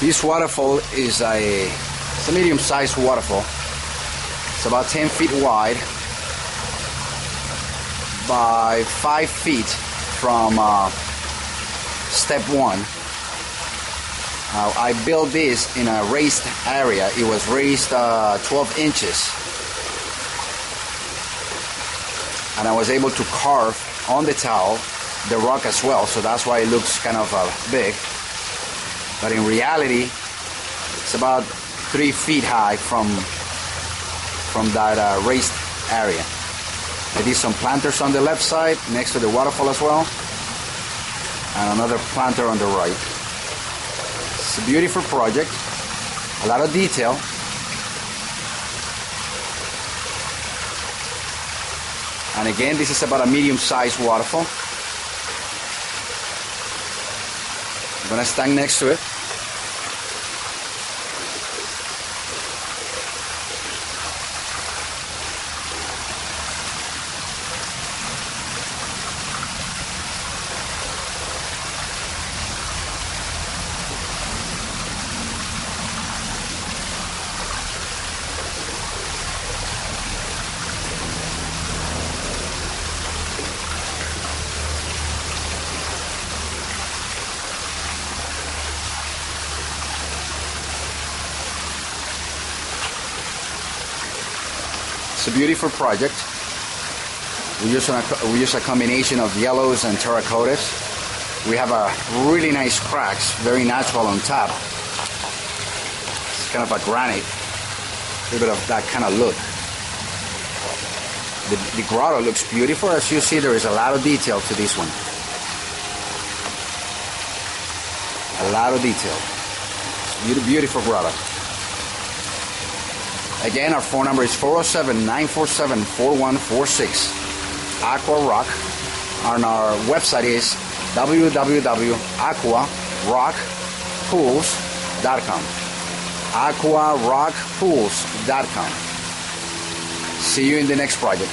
This waterfall is a medium-sized waterfall. It's about 10 feet wide by 5 feet from step one. I built this in a raised area. It was raised 12 inches. And I was able to carve on the towel the rock as well, so that's why it looks kind of big. But in reality, it's about 3 feet high from that raised area. I did some planters on the left side next to the waterfall as well, and another planter on the right. It's a beautiful project, a lot of detail. And again, this is about a medium-sized waterfall. I'm gonna stand next to it. It's a beautiful project. We use a combination of yellows and terracottas. We have a really nice cracks, very natural on top. It's kind of a granite, a little bit of that kind of look. The grotto looks beautiful. As you see, there is a lot of detail to this one. A lot of detail. It's beautiful grotto. Again, our phone number is 407-947-4146. AquaRock. And our website is www.aquarockpools.com. AquaRockpools.com. See you in the next project.